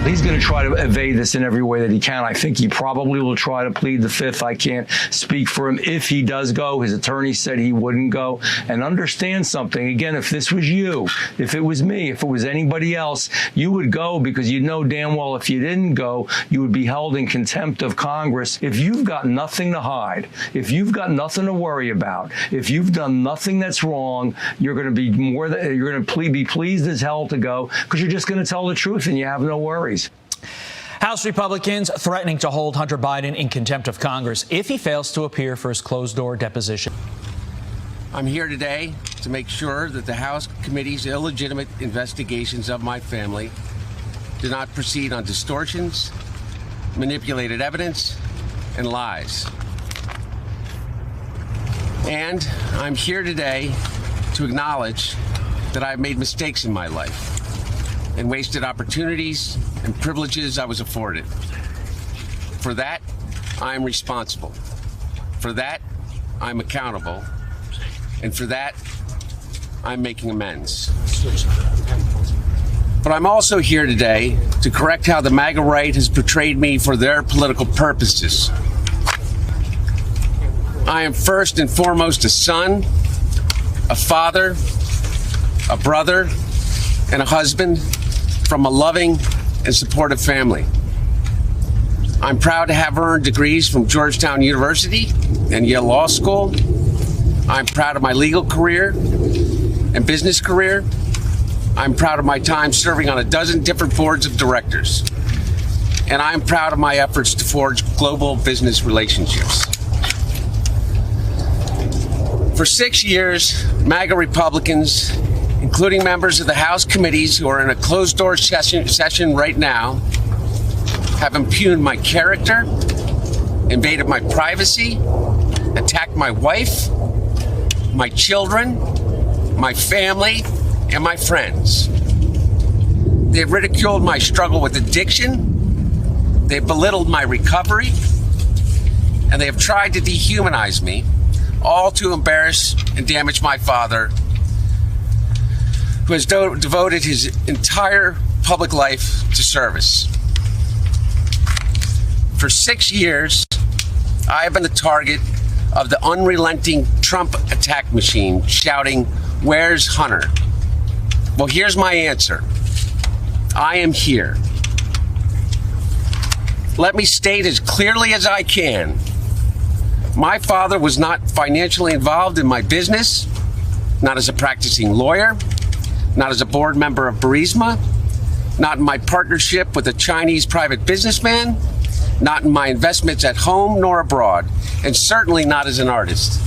He's going to try to evade this in every way that he can. I think he probably will try to plead the fifth. I can't speak for him. If he does go, his attorney said he wouldn't go. And understand something. Again, if this was you, if it was me, if it was anybody else, you would go because you know damn well if you didn't go, you would be held in contempt of Congress. If you've got nothing to hide, if you've got nothing to worry about, if you've done nothing that's wrong, you're going to be you're going to be pleased as hell to go because you're just going to tell the truth and you have no worries. House Republicans threatening to hold Hunter Biden in contempt of Congress if he fails to appear for his closed-door deposition. I'm here today to make sure that the House committee's illegitimate investigations of my family do not proceed on distortions, manipulated evidence, and lies. And I'm here today to acknowledge that I've made mistakes in my life and wasted opportunities and privileges I was afforded. For that, I'm responsible. For that, I'm accountable. And for that, I'm making amends. But I'm also here today to correct how the MAGA right has portrayed me for their political purposes. I am first and foremost a son, a father, a brother, and a husband from a loving and supportive family. I'm proud to have earned degrees from Georgetown University and Yale Law School. I'm proud of my legal career and business career. I'm proud of my time serving on a dozen different boards of directors. And I'm proud of my efforts to forge global business relationships. For 6 years, MAGA Republicans, including members of the House committees who are in a closed-door session right now, have impugned my character, invaded my privacy, attacked my wife, my children, my family, and my friends. They've ridiculed my struggle with addiction, they've belittled my recovery, and they have tried to dehumanize me, all to embarrass and damage my father, who has devoted his entire public life to service. For 6 years, I have been the target of the unrelenting Trump attack machine, shouting, "Where's Hunter?" Well, here's my answer. I am here. Let me state as clearly as I can. My father was not financially involved in my business, not as a practicing lawyer, not as a board member of Burisma, not in my partnership with a Chinese private businessman, not in my investments at home nor abroad, and certainly not as an artist.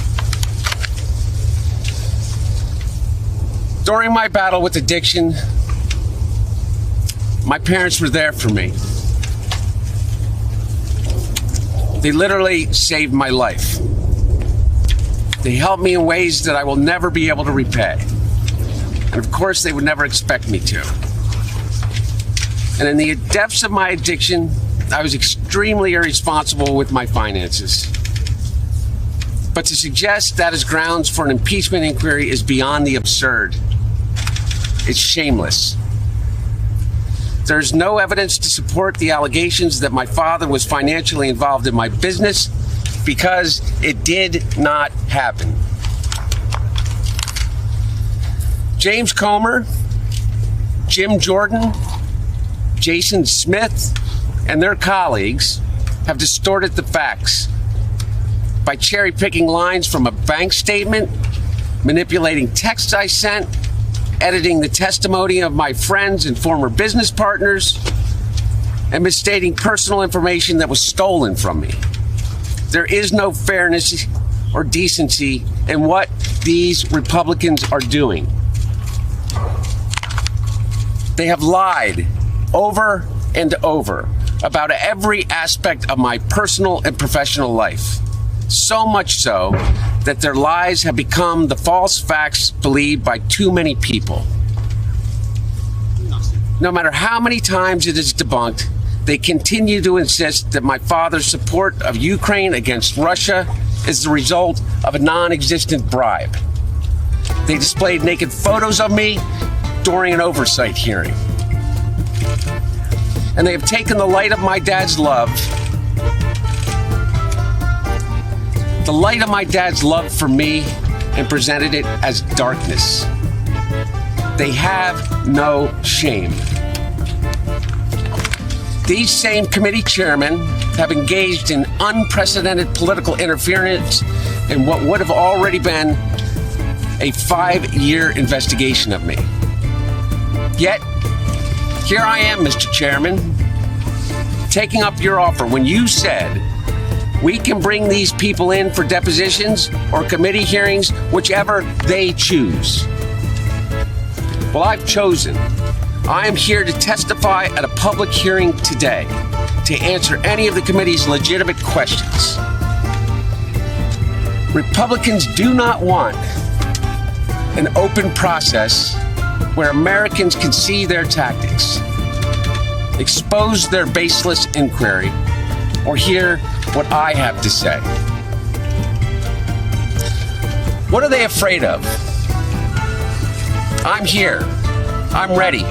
During my battle with addiction, my parents were there for me. They literally saved my life. They helped me in ways that I will never be able to repay. And of course, they would never expect me to. And in the depths of my addiction, I was extremely irresponsible with my finances. But to suggest that is grounds for an impeachment inquiry is beyond the absurd. It's shameless. There's no evidence to support the allegations that my father was financially involved in my business because it did not happen. James Comer, Jim Jordan, Jason Smith, and their colleagues have distorted the facts by cherry-picking lines from a bank statement, manipulating texts I sent, editing the testimony of my friends and former business partners, and misstating personal information that was stolen from me. There is no fairness or decency in what these Republicans are doing. They have lied over and over about every aspect of my personal and professional life. So much so that their lies have become the false facts believed by too many people. No matter how many times it is debunked, they continue to insist that my father's support of Ukraine against Russia is the result of a non-existent bribe. They displayed naked photos of me during an oversight hearing. and they have taken the light of my dad's love, for me, and presented it as darkness. They have no shame. These same committee chairmen have engaged in unprecedented political interference in what would have already been a 5-year investigation of me. Yet, here I am, Mr. Chairman, taking up your offer when you said we can bring these people in for depositions or committee hearings, whichever they choose. Well, I've chosen. I am here to testify at a public hearing today to answer any of the committee's legitimate questions. Republicans do not want an open process where Americans can see their tactics, expose their baseless inquiry, or hear what I have to say. What are they afraid of? I'm here. I'm ready.